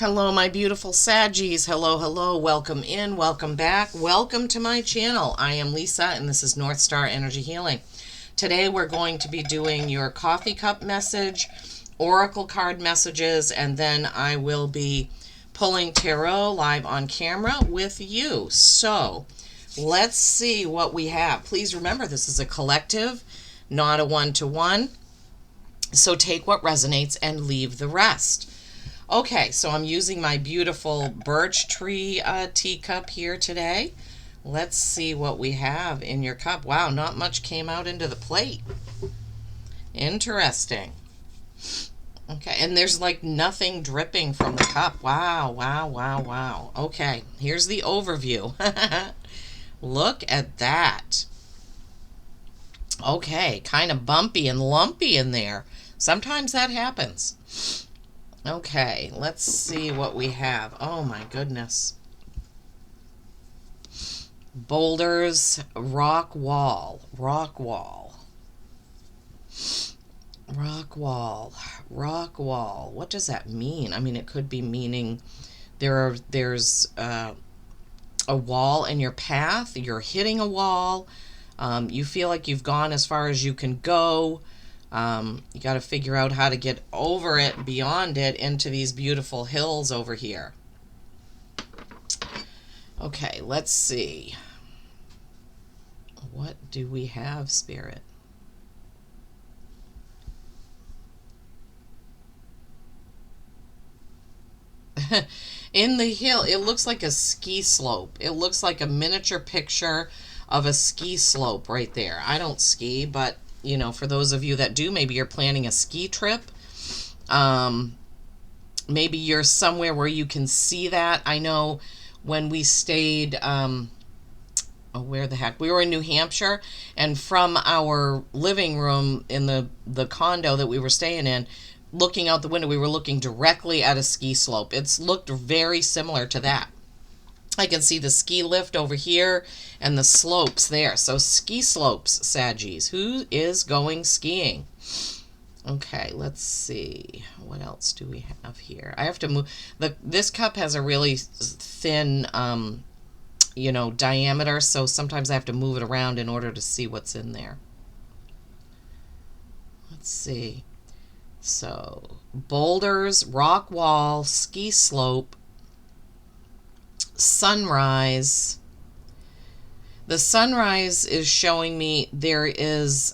Hello, my beautiful Saggies. Hello, hello. Welcome in, welcome back. Welcome to my channel. I am Lisa, and this is North Star Energy Healing. Today, we're going to be doing your coffee cup message, oracle card messages, and then I will be pulling tarot live on camera with you. So, let's see what we have. Please remember, this is a collective, not a one-to-one. So, take what resonates and leave the rest. Okay, so I'm using my beautiful birch tree teacup here today. Let's see what we have in your cup. Wow, not much came out into the plate. Interesting. Okay, and there's like nothing dripping from the cup. Wow, wow, wow, wow. Okay, here's the overview. Look at that. Okay, kind of bumpy and lumpy in there. Sometimes that happens. Okay, let's see what we have. Oh my goodness. Boulders, rock wall, rock wall. Rock wall, rock wall. What does that mean? I mean, it could be meaning there's a wall in your path. You're hitting a wall. You feel like you've gone as far as you can go. You got to figure out how to get over it, beyond it, into these beautiful hills over here. Okay, let's see. What do we have, Spirit? In the hill, it looks like a ski slope. It looks like a miniature picture of a ski slope right there. I don't ski, but you know, for those of you that do, maybe you're planning a ski trip. Maybe you're somewhere where you can see that. I know when we stayed, where the heck? We were in New Hampshire, and from our living room in the condo that we were staying in, looking out the window, we were looking directly at a ski slope. It's looked very similar to that. I can see the ski lift over here and the slopes there. So ski slopes, Saggies. Who is going skiing? Okay, let's see. What else do we have here? I have to move. This cup has a really thin, diameter. So sometimes I have to move it around in order to see what's in there. Let's see. So boulders, rock wall, ski slope, sunrise. The sunrise is showing me there is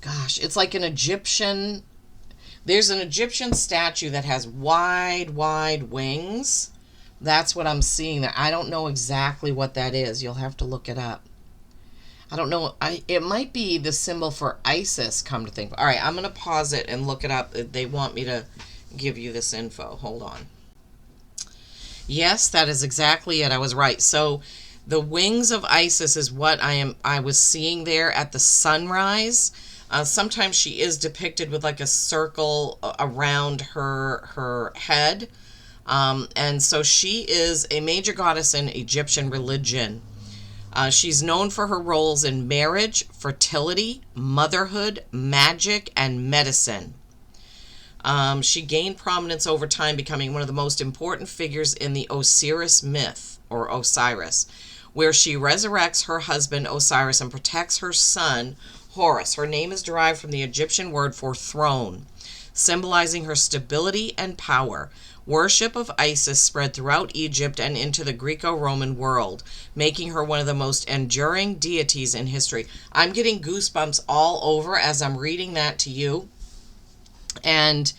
it's like an Egyptian, there's an Egyptian statue that has wide wings. That's what I'm seeing there. I don't know exactly what that is. You'll have to look it up. I don't know. It might be the symbol for Isis, come to think. All right, I'm going to pause it and look it up. They want me to give you this info. Hold on. Yes, that is exactly it. I was right. So the wings of Isis is what I was seeing there at the sunrise. Sometimes she is depicted with like a circle around her head. And so she is a major goddess in Egyptian religion. She's known for her roles in marriage, fertility, motherhood, magic, and medicine. She gained prominence over time, becoming one of the most important figures in the Osiris myth, or Osiris, where she resurrects her husband Osiris and protects her son Horus. Her name is derived from the Egyptian word for throne, symbolizing her stability and power. Worship of Isis spread throughout Egypt and into the Greco-Roman world, making her one of the most enduring deities in history. I'm getting goosebumps all over as I'm reading that to you. And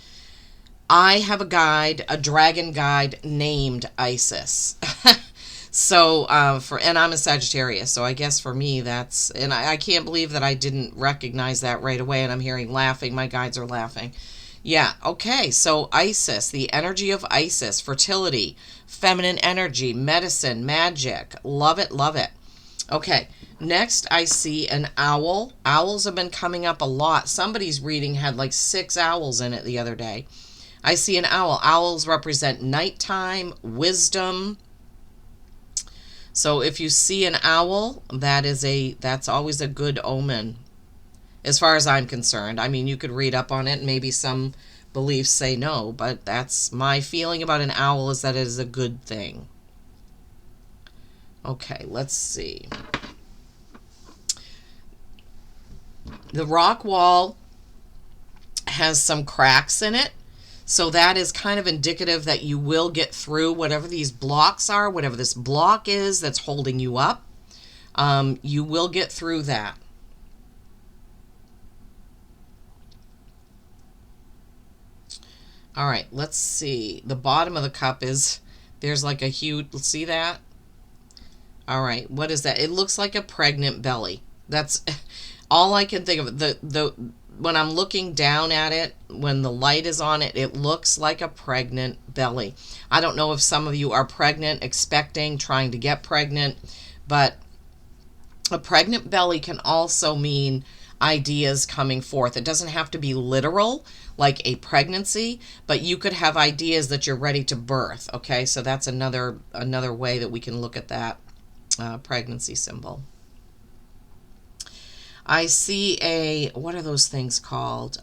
I have a dragon guide named Isis. So, and I'm a Sagittarius, so I guess for me that's, and I can't believe that I didn't recognize that right away, and I'm hearing laughing. My guides are laughing. Yeah, okay, so Isis, the energy of Isis, fertility, feminine energy, medicine, magic. Love it, love it. Okay, next I see an owl. Owls have been coming up a lot. Somebody's reading had like 6 owls in it the other day. I see an owl. Owls represent nighttime, wisdom. So if you see an owl, that's always a good omen, as far as I'm concerned. I mean, you could read up on it, and maybe some beliefs say no, but that's my feeling about an owl, is that it is a good thing. Okay, let's see. The rock wall has some cracks in it, so that is kind of indicative that you will get through whatever these blocks are, whatever this block is that's holding you up. You will get through that. All right, let's see. The bottom of the cup is, there's like a huge, see that? All right, what is that? It looks like a pregnant belly. That's all I can think of. When I'm looking down at it, when the light is on it, it looks like a pregnant belly. I don't know if some of you are pregnant, expecting, trying to get pregnant, but a pregnant belly can also mean ideas coming forth. It doesn't have to be literal, like a pregnancy, but you could have ideas that you're ready to birth. Okay, so that's another way that we can look at that pregnancy symbol. I see a, what are those things called?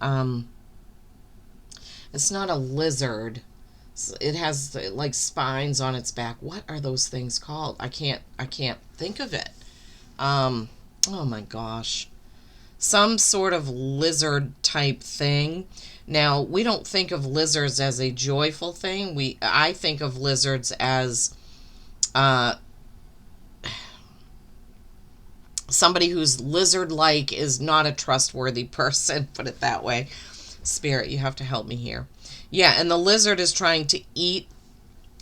It's not a lizard. It has like spines on its back. What are those things called? I can't think of it. Oh my gosh. Some sort of lizard type thing. Now, we don't think of lizards as a joyful thing. I think of lizards as somebody who's lizard-like is not a trustworthy person, put it that way. Spirit, you have to help me here. Yeah, and the lizard is trying to eat.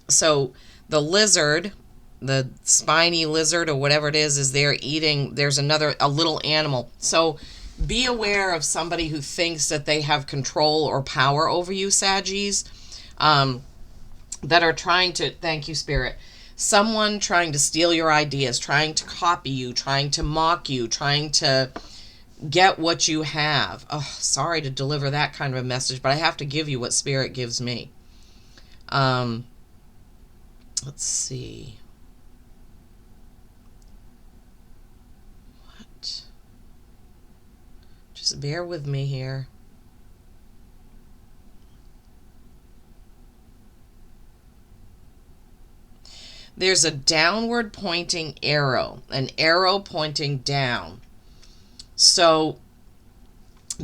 So the lizard, the spiny lizard or whatever it is there eating. There's a little animal. So be aware of somebody who thinks that they have control or power over you, Saggies, that are trying to, thank you, Spirit, someone trying to steal your ideas, trying to copy you, trying to mock you, trying to get what you have. Oh, sorry to deliver that kind of a message, but I have to give you what Spirit gives me. Let's see. What? Just bear with me here. There's a downward pointing arrow, an arrow pointing down. So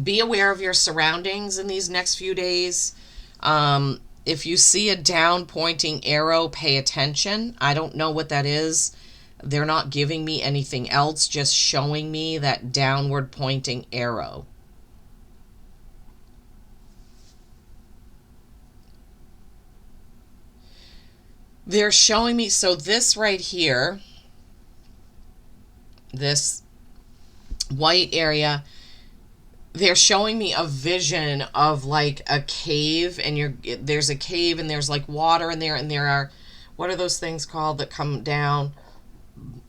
be aware of your surroundings in these next few days. If you see a down pointing arrow, pay attention. I don't know what that is. They're not giving me anything else, just showing me that downward pointing arrow. They're showing me, so this right here, this white area, they're showing me a vision of like a cave, and there's a cave and there's like water in there, and there are, what are those things called that come down?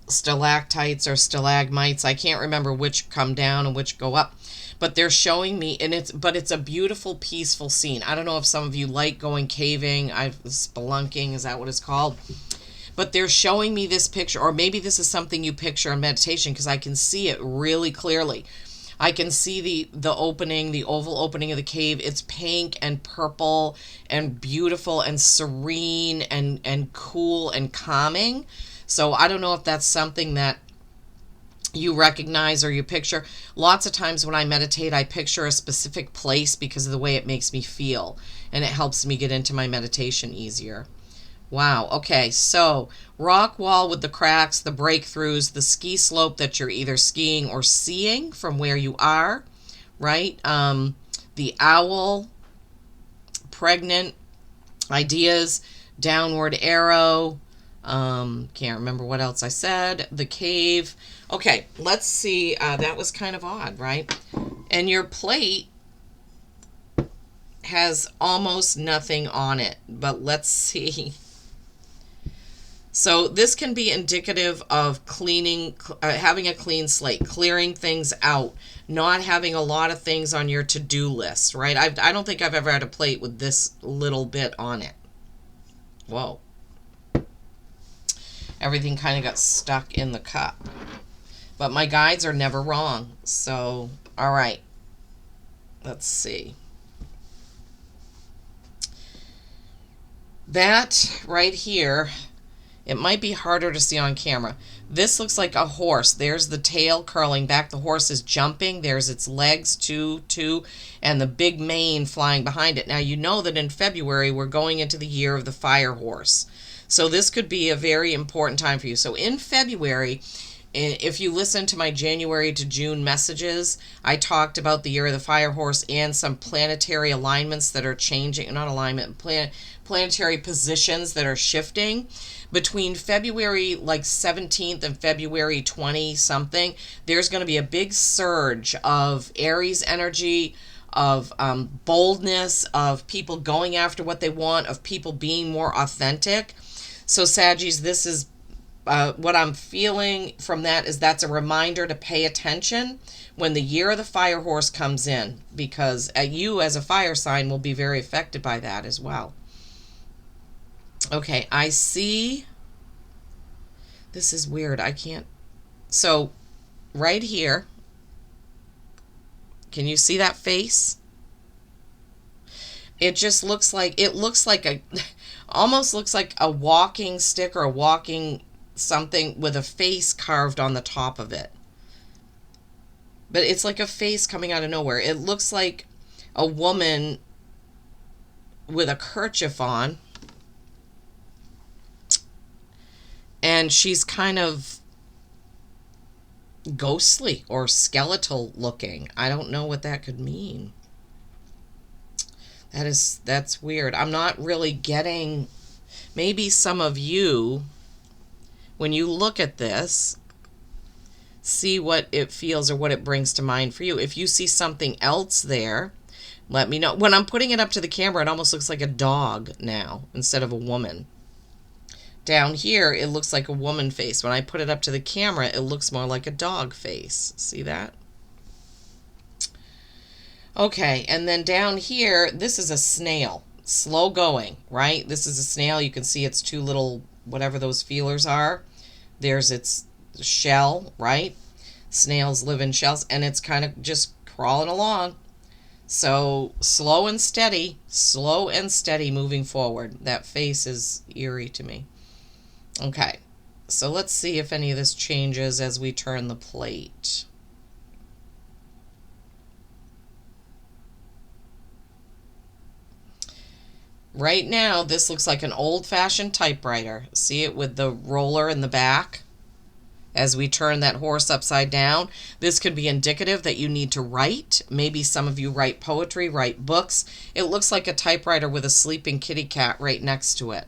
Stalactites or stalagmites. I can't remember which come down and which go up. But they're showing me, and it's a beautiful, peaceful scene. I don't know if some of you like going caving. Spelunking, is that what it's called? But they're showing me this picture, or maybe this is something you picture in meditation, because I can see it really clearly. I can see the opening, the oval opening of the cave. It's pink and purple and beautiful and serene and cool and calming. So I don't know if that's something that you recognize or you picture. Lots of times when I meditate, I picture a specific place because of the way it makes me feel, and it helps me get into my meditation easier. Wow. Okay, so rock wall with the cracks, the breakthroughs, the ski slope that you're either skiing or seeing from where you are, right? The owl, pregnant, ideas, downward arrow, can't remember what else I said, the cave. Okay, let's see. That was kind of odd, right? And your plate has almost nothing on it, but let's see. So this can be indicative of cleaning, having a clean slate, clearing things out, not having a lot of things on your to-do list, right? I don't think I've ever had a plate with this little bit on it. Whoa. Everything kind of got stuck in the cup. But my guides are never wrong. So, all right. Let's see. That right here, it might be harder to see on camera. This looks like a horse. There's the tail curling back. The horse is jumping. There's its legs, two, and the big mane flying behind it. Now, you know that in February, we're going into the year of the fire horse. So this could be a very important time for you. So in February, if you listen to my January to June messages, I talked about the year of the fire horse and some planetary alignments that are changing, not alignment, planetary positions that are shifting. Between February like 17th and February 20 something, there's going to be a big surge of Aries energy, of boldness, of people going after what they want, of people being more authentic. So Saggies, this is what I'm feeling from that is that's a reminder to pay attention when the year of the fire horse comes in, because you as a fire sign will be very affected by that as well. Okay, I see. This is weird. I can't. So, right here, can you see that face? It just looks like, almost looks like a walking stick or a walking something with a face carved on the top of it. But it's like a face coming out of nowhere. It looks like a woman with a kerchief on. And she's kind of ghostly or skeletal looking. I don't know what that could mean. That's weird. I'm not really getting, maybe some of you, when you look at this, see what it feels or what it brings to mind for you. If you see something else there, let me know. When I'm putting it up to the camera, it almost looks like a dog now instead of a woman. Down here, it looks like a woman face. When I put it up to the camera, it looks more like a dog face. See that? Okay, and then down here, this is a snail. Slow going, right? This is a snail. You can see its two little, whatever those feelers are. There's its shell, right? Snails live in shells, and it's kind of just crawling along. So slow and steady moving forward. That face is eerie to me. Okay, so let's see if any of this changes as we turn the plate. Right now, this looks like an old-fashioned typewriter. See it with the roller in the back? As we turn that horse upside down, this could be indicative that you need to write. Maybe some of you write poetry, write books. It looks like a typewriter with a sleeping kitty cat right next to it.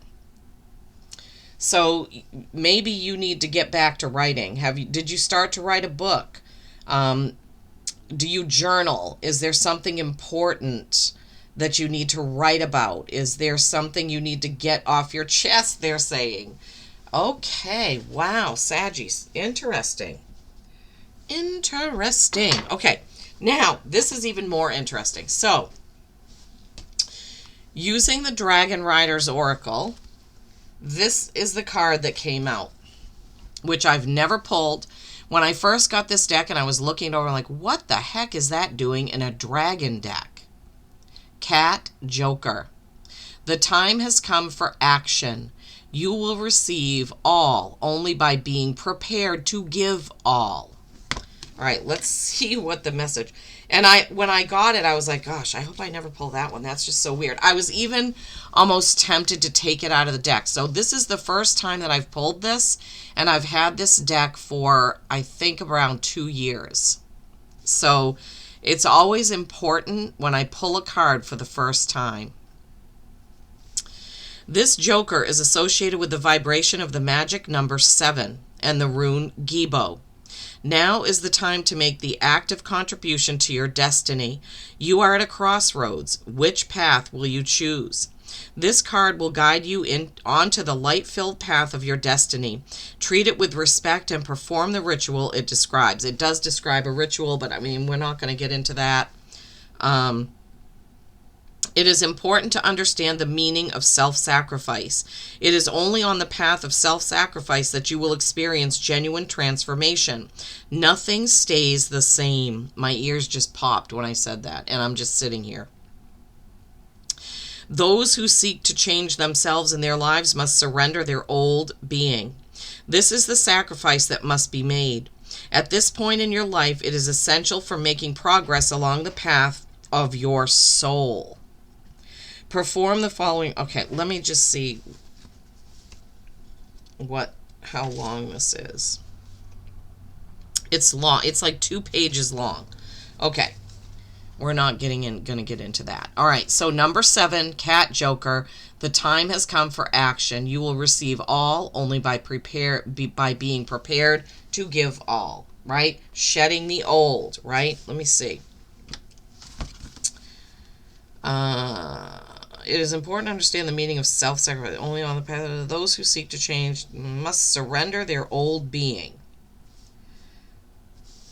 So maybe you need to get back to writing. Did you start to write a book? Do you journal? Is there something important that you need to write about? Is there something you need to get off your chest, they're saying? Okay, wow, Saggies, interesting. Interesting. Okay, now this is even more interesting. So, using the Dragon Rider's Oracle, this is the card that came out, which I've never pulled. When I first got this deck and I was looking over, like, what the heck is that doing in a dragon deck? Cat Joker. The time has come for action. You will receive all only by being prepared to give all. All right, let's see what the message. And when I got it, I was like, gosh, I hope I never pull that one. That's just so weird. I was even almost tempted to take it out of the deck. So this is the first time that I've pulled this, and I've had this deck for, I think, around 2 years. So it's always important when I pull a card for the first time. This Joker is associated with the vibration of the magic number 7 and the rune Gibo. Now is the time to make the active contribution to your destiny. You are at a crossroads. Which path will you choose? This card will guide you onto the light-filled path of your destiny. Treat it with respect and perform the ritual it describes. It does describe a ritual, but I mean, we're not going to get into that. It is important to understand the meaning of self-sacrifice. It is only on the path of self-sacrifice that you will experience genuine transformation. Nothing stays the same. My ears just popped when I said that, and I'm just sitting here. Those who seek to change themselves and their lives must surrender their old being. This is the sacrifice that must be made. At this point in your life, it is essential for making progress along the path of your soul. Perform the following. Okay, let me just see how long this is. It's long. It's like 2 pages long. Okay. We're not going to get into that. All right. So number 7, Cat Joker. The time has come for action. You will receive all only by being prepared to give all. Right? Shedding the old. Right? Let me see. It is important to understand the meaning of self-sacrifice. Only on the path of those who seek to change must surrender their old being.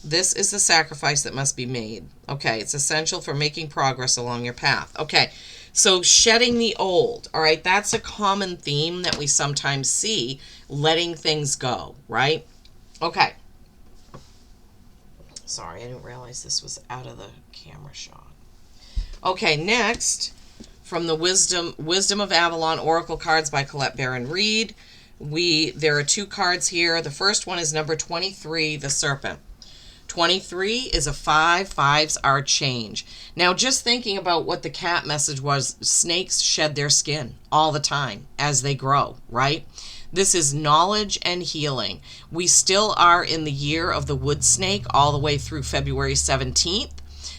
This is the sacrifice that must be made. Okay, it's essential for making progress along your path. Okay, so shedding the old. All right, that's a common theme that we sometimes see, letting things go, right? Okay. Sorry, I didn't realize this was out of the camera shot. Okay, next, from the Wisdom of Avalon Oracle cards by Colette Baron Reed, there are 2 cards here. The first one is number 23, the Serpent. 23 is a 5. 5s are change. Now, just thinking about what the cat message was, snakes shed their skin all the time as they grow, right? This is knowledge and healing. We still are in the year of the wood snake all the way through February 17th.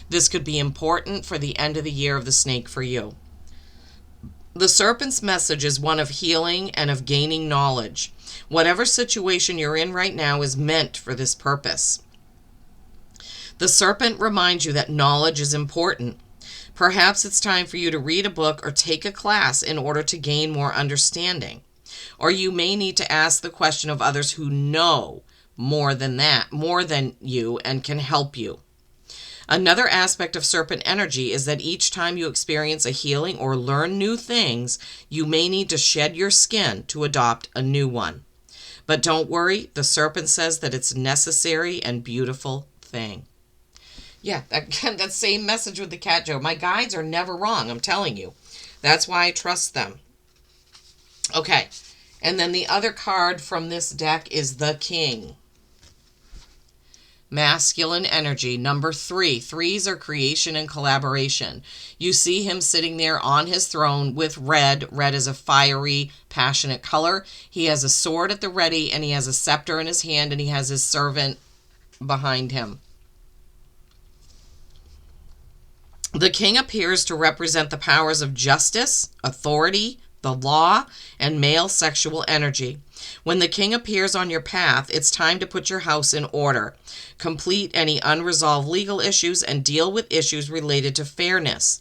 This could be important for the end of the year of the snake for you. The serpent's message is one of healing and of gaining knowledge. Whatever situation you're in right now is meant for this purpose. The serpent reminds you that knowledge is important. Perhaps it's time for you to read a book or take a class in order to gain more understanding. Or you may need to ask the question of others who know more than you, and can help you. Another aspect of serpent energy is that each time you experience a healing or learn new things, you may need to shed your skin to adopt a new one. But don't worry, the serpent says that it's a necessary and beautiful thing. Yeah, that same message with the cat joke. My guides are never wrong, I'm telling you. That's why I trust them. Okay, and then the other card from this deck is the King. Masculine energy, number 3. 3s are creation and collaboration. You see him sitting there on his throne with red. Red is a fiery, passionate color. He has a sword at the ready, and he has a scepter in his hand, and he has his servant behind him. The king appears to represent the powers of justice, authority, the law, and male sexual energy. When the king appears on your path, it's time to put your house in order, complete any unresolved legal issues, and deal with issues related to fairness.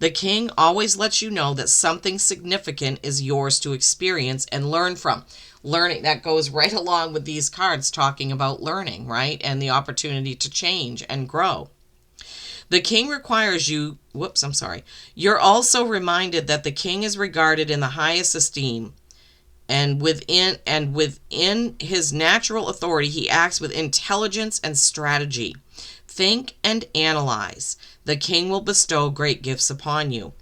The king always lets you know that something significant is yours to experience and learn from. Learning, that goes right along with these cards talking about learning, right? And the opportunity to change and grow. The king requires you, You're also reminded that the king is regarded in the highest esteem, and within his natural authority, he acts with intelligence and strategy. Think and analyze. The king will bestow great gifts upon you.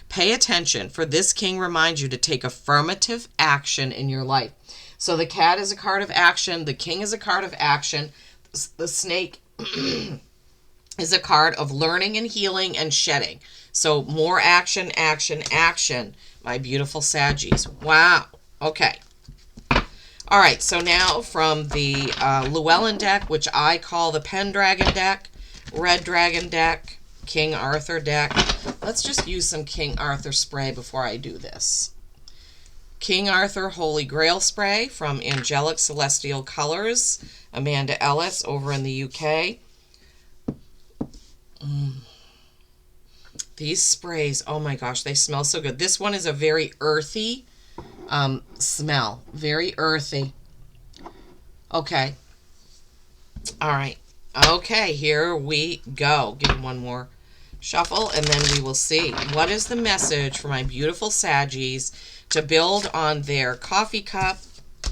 Pay attention, for this king reminds you to take affirmative action in your life. So the cat is a card of action. The king is a card of action. The snake is a card of learning and healing and shedding. So more action, action, action, my beautiful Saggies. Wow. Okay. All right. So now from the Llewellyn deck, which I call the Pendragon deck, Red Dragon deck, King Arthur deck. Let's just use some King Arthur spray before I do this. King Arthur Holy Grail spray from Angelic Celestial Colors, Amanda Ellis over in the UK. These sprays, oh my gosh, they smell so good. This one is a very earthy smell. Very earthy. Okay. All right. Okay, here we go. Give me one more shuffle, and then we will see. What is the message for my beautiful Saggies to build on their coffee cup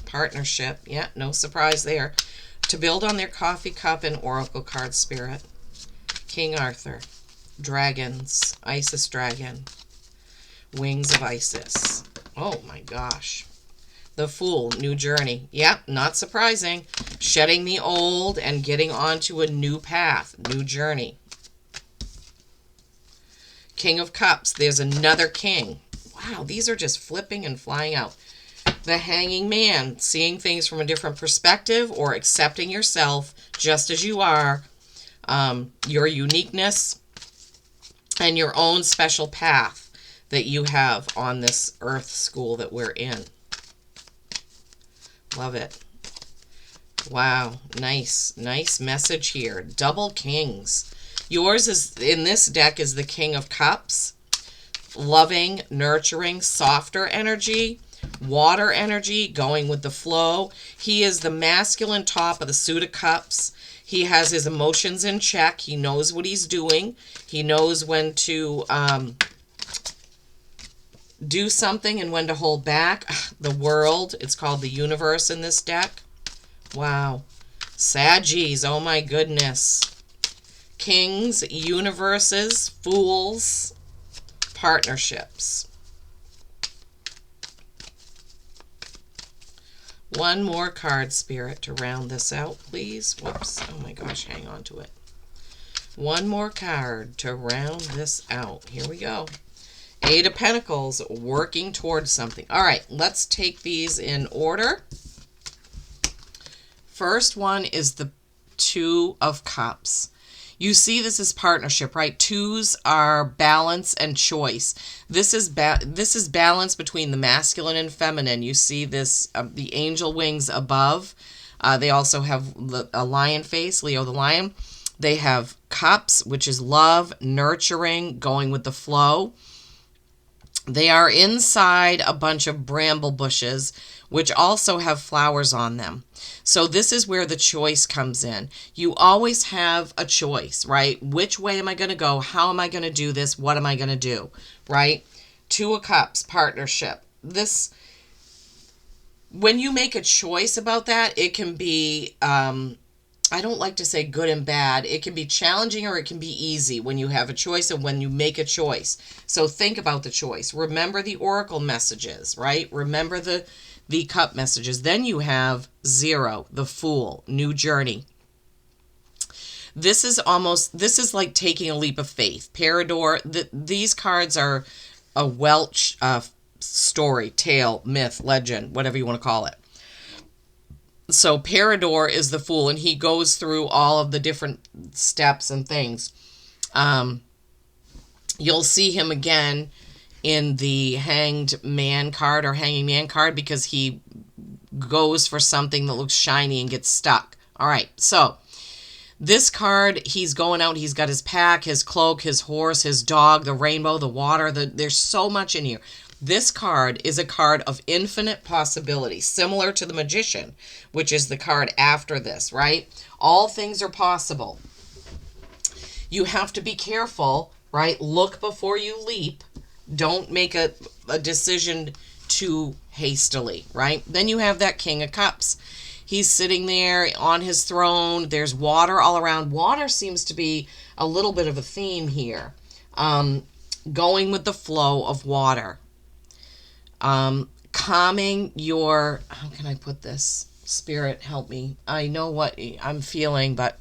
partnership? Yeah, no surprise there. To build on their coffee cup and oracle card spirit. King Arthur, dragons, Isis dragon. Wings of Isis. Oh my gosh. The Fool, new journey. Yep, not surprising. Shedding the old and getting onto a new path, new journey. King of Cups, there's another king. Wow, these are just flipping and flying out. The Hanging Man, seeing things from a different perspective or accepting yourself just as you are, your uniqueness, and your own special path that you have on this earth school that we're in. Love it. Wow, nice message here. Double Kings. Yours is, in this deck, is the King of Cups. Loving, nurturing, softer energy, water energy, going with the flow. He is the masculine top of the suit of cups. He has his emotions in check. He knows what he's doing. He knows when to do something and when to hold back. The World, it's called the Universe in this deck. Wow. Saggies, oh my goodness. Kings, universes, fools, partnerships. One more card, Spirit, to round this out, please. Whoops. Oh my gosh, hang on to it. One more card to round this out. Here we go. Eight of Pentacles, working towards something. All right, let's take these in order. First one is the Two of Cups. You see this is partnership, right? Twos are balance and choice. This is balance between the masculine and feminine. You see this, the angel wings above. They also have a lion face, Leo the lion. They have cups, which is love, nurturing, going with the flow. They are inside a bunch of bramble bushes, which also have flowers on them. So this is where the choice comes in. You always have a choice, right? Which way am I going to go? How am I going to do this? What am I going to do, right? Two of Cups, partnership. This, when you make a choice about that, it can be, I don't like to say good and bad. It can be challenging or it can be easy when you have a choice and when you make a choice. So think about the choice. Remember the oracle messages, right? Remember the cup messages. Then you have Zero, the Fool, new journey. This is like taking a leap of faith. Parador, these cards are a Welsh story, tale, myth, legend, whatever you want to call it. So Parador is the Fool, and he goes through all of the different steps and things. You'll see him again in the Hanged Man card or Hanging Man card because he goes for something that looks shiny and gets stuck. All right, so this card, he's going out. He's got his pack, his cloak, his horse, his dog, the rainbow, the water. There's so much in here. This card is a card of infinite possibility, similar to the Magician, which is the card after this, right? All things are possible. You have to be careful, right? Look before you leap. Don't make a decision too hastily, right? Then you have that King of Cups. He's sitting there on his throne. There's water all around. Water seems to be a little bit of a theme here. Going with the flow of water. Calming your, how can I put this? Spirit, help me. I know what I'm feeling, but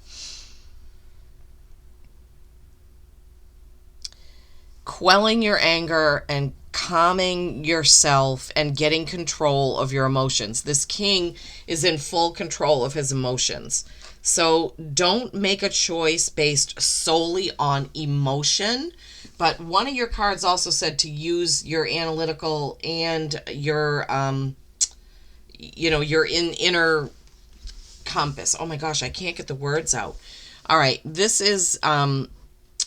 quelling your anger and calming yourself and getting control of your emotions. This king is in full control of his emotions. So don't make a choice based solely on emotion. But one of your cards also said to use your analytical and your, your inner compass. Oh my gosh, I can't get the words out. All right, this is,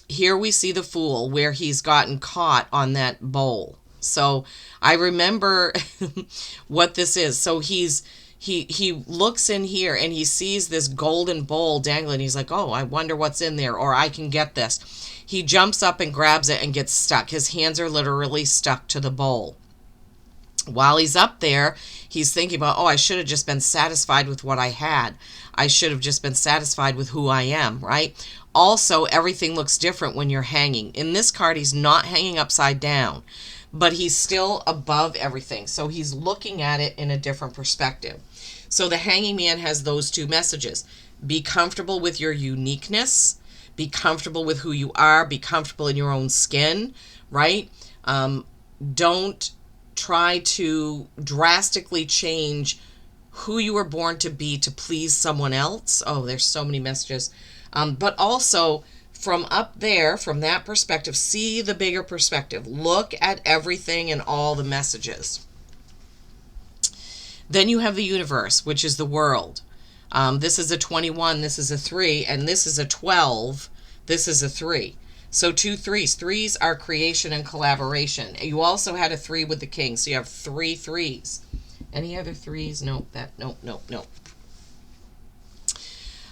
here we see the Fool where he's gotten caught on that bowl. So I remember what this is. So he looks in here and he sees this golden bowl dangling. He's like, oh, I wonder what's in there, or I can get this. He jumps up and grabs it and gets stuck. His hands are literally stuck to the bowl. While he's up there, he's thinking about, oh, I should have just been satisfied with what I had. I should have just been satisfied with who I am, right? Also, everything looks different when you're hanging. In this card, he's not hanging upside down. but he's still above everything. So he's looking at it in a different perspective. So the Hanging Man has those two messages. Be comfortable with your uniqueness. Be comfortable with who you are. Be comfortable in your own skin, right? Don't try to drastically change who you were born to be to please someone else. Oh, there's so many messages. But also, from up there, from that perspective, see the bigger perspective. Look at everything and all the messages. Then you have the universe, which is the world. This is a 21, this is a 3, and this is a 12, this is a 3. So 2 3s. 3s are creation and collaboration. You also had a 3 with the king, so you have 3 3s. Any other 3s? Nope, nope.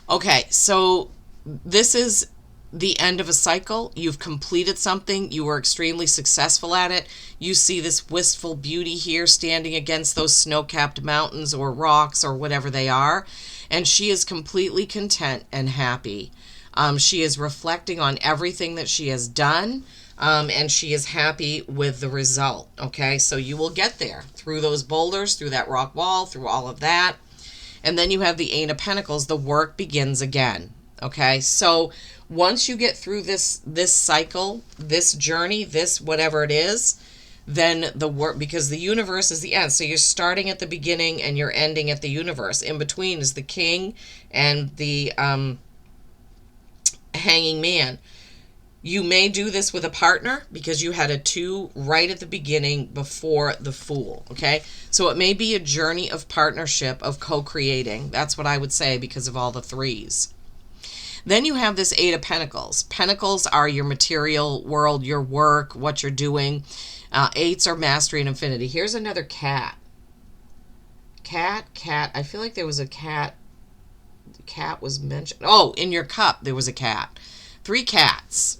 Okay, so this is the end of a cycle. You've completed something. You were extremely successful at it. You see this wistful beauty here standing against those snow-capped mountains or rocks or whatever they are. And she is completely content and happy. She is reflecting on everything that she has done. And she is happy with the result. Okay, so you will get there through those boulders, through that rock wall, through all of that. And then you have the 8 of Pentacles. The work begins again. Okay, so once you get through this cycle, this journey, this whatever it is, then the work, because the universe is the end. So you're starting at the beginning and you're ending at the universe. In between is the king and the Hanging Man. You may do this with a partner because you had a 2 right at the beginning before the Fool, okay? So it may be a journey of partnership, of co-creating. That's what I would say because of all the 3s. Then you have this 8 of Pentacles. Pentacles are your material world, your work, what you're doing. 8s are mastery and infinity. Here's another cat. Cat. I feel like there was a cat. Cat was mentioned. Oh, in your cup, there was a cat. 3 cats.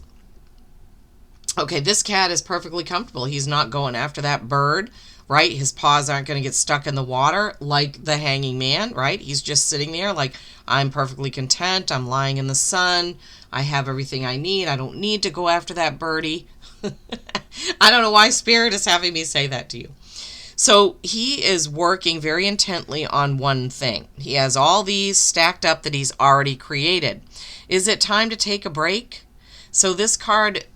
Okay, this cat is perfectly comfortable. He's not going after that bird, right? His paws aren't going to get stuck in the water like the Hanging Man, right? He's just sitting there like, I'm perfectly content. I'm lying in the sun. I have everything I need. I don't need to go after that birdie. I don't know why Spirit is having me say that to you. So he is working very intently on one thing. He has all these stacked up that he's already created. Is it time to take a break? So this card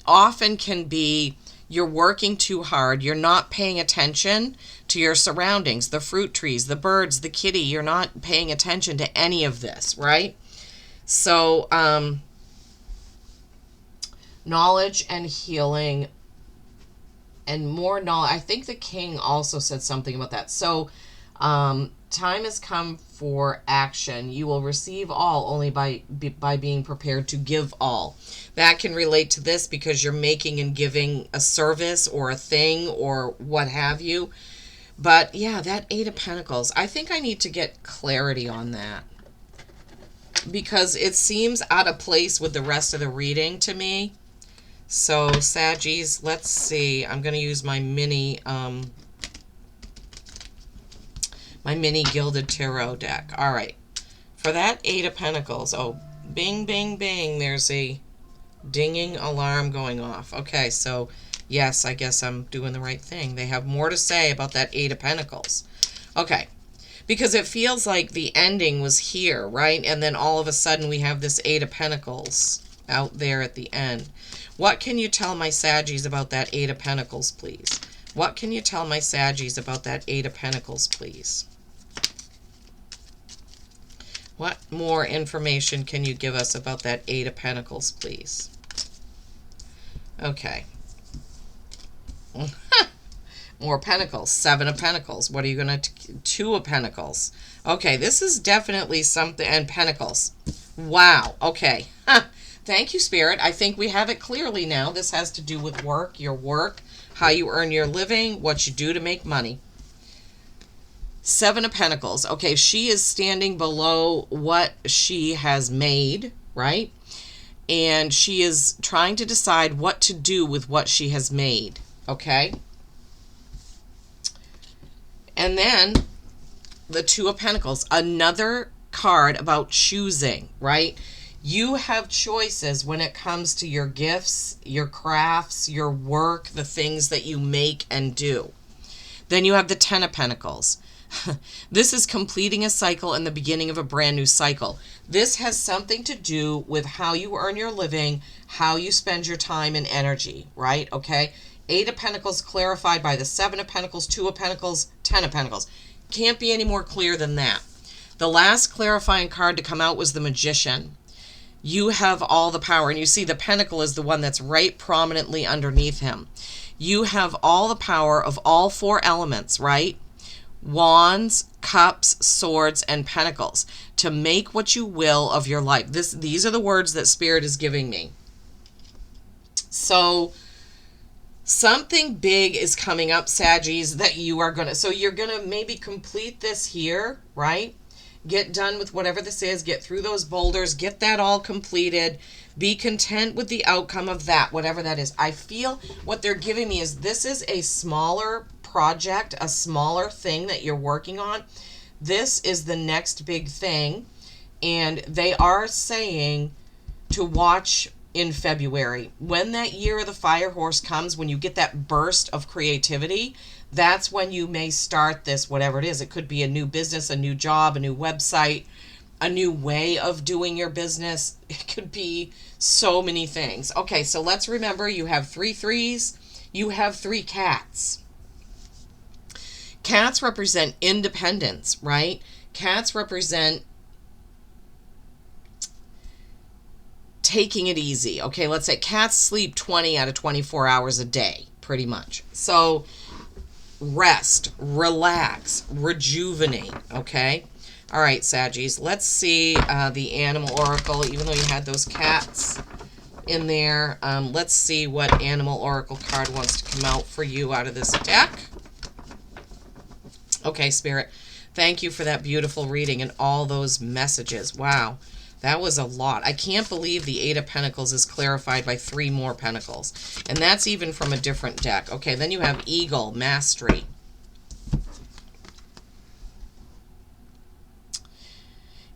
often can be you're working too hard. You're not paying attention to your surroundings, the fruit trees, the birds, the kitty. You're not paying attention to any of this, right? So knowledge and healing and more knowledge. I think the king also said something about that. So time has come for action. You will receive all only by being prepared to give all. That can relate to this because you're making and giving a service or a thing or what have you. But yeah, that 8 of Pentacles, I think I need to get clarity on that because it seems out of place with the rest of the reading to me. So Saggies, let's see. I'm going to use my mini Gilded Tarot deck. All right. For that 8 of Pentacles, oh, bing, bing, bing, there's a dinging alarm going off. Okay, so yes, I guess I'm doing the right thing. They have more to say about that 8 of Pentacles. Okay, because it feels like the ending was here, right? And then all of a sudden we have this 8 of Pentacles out there at the end. What can you tell my Saggies about that 8 of Pentacles, please? What can you tell my Saggies about that 8 of Pentacles, please? What more information can you give us about that 8 of Pentacles, please? Okay. More Pentacles. 7 of Pentacles. What are you going to... 2 of Pentacles. Okay, this is definitely something... And Pentacles. Wow. Okay. Thank you, Spirit. I think we have it clearly now. This has to do with work, your work, how you earn your living, what you do to make money. 7 of Pentacles. Okay, she is standing below what she has made, right? And she is trying to decide what to do with what she has made, okay? And then the 2 of Pentacles, another card about choosing, right? You have choices when it comes to your gifts, your crafts, your work, the things that you make and do. Then you have the Ten of Pentacles. This is completing a cycle and the beginning of a brand new cycle. This has something to do with how you earn your living, how you spend your time and energy, right? Okay. Eight of Pentacles clarified by the Seven of Pentacles, Two of Pentacles, Ten of Pentacles. Can't be any more clear than that. The last clarifying card to come out was the Magician. You have all the power, and you see the pentacle is the one that's right prominently underneath him. You have all the power of all four elements, right? Wands, cups, swords, and pentacles to make what you will of your life. These are the words that Spirit is giving me. So something big is coming up, Saggies, that you are going to, so you're going to maybe complete this here, right? Get done with whatever this is. Get through those boulders. Get that all completed. Be content with the outcome of that, whatever that is. I feel what they're giving me is this is a smaller project, a smaller thing that you're working on. This is the next big thing. And they are saying to watch in February. When that year of the fire horse comes, when you get that burst of creativity, that's when you may start this, whatever it is. It could be a new business, a new job, a new website, a new way of doing your business. It could be so many things. Okay, so let's remember you have 3 threes, you have 3 cats. Cats represent independence, right? Cats represent taking it easy. Okay, let's say cats sleep 20 out of 24 hours a day, pretty much. So rest, relax, rejuvenate, okay? All right, Saggies, let's see the Animal Oracle, even though you had those cats in there. Let's see what Animal Oracle card wants to come out for you out of this deck. Okay, Spirit, thank you for that beautiful reading and all those messages. Wow, that was a lot. I can't believe the Eight of Pentacles is clarified by 3 more Pentacles. And that's even from a different deck. Okay, then you have Eagle, Mastery.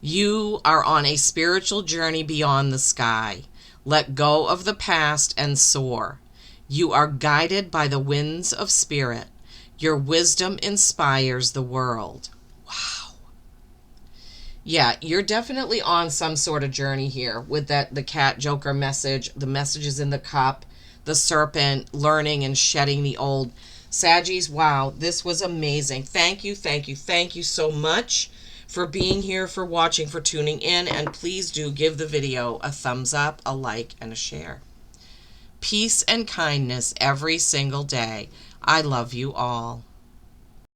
You are on a spiritual journey beyond the sky. Let go of the past and soar. You are guided by the winds of spirit. Your wisdom inspires the world. Wow. Yeah, you're definitely on some sort of journey here with the cat joker message, the messages in the cup, the serpent, learning and shedding the old. Saggies, wow, this was amazing. Thank you, thank you, thank you so much for being here, for watching, for tuning in, and please do give the video a thumbs up, a like, and a share. Peace and kindness every single day. I love you all.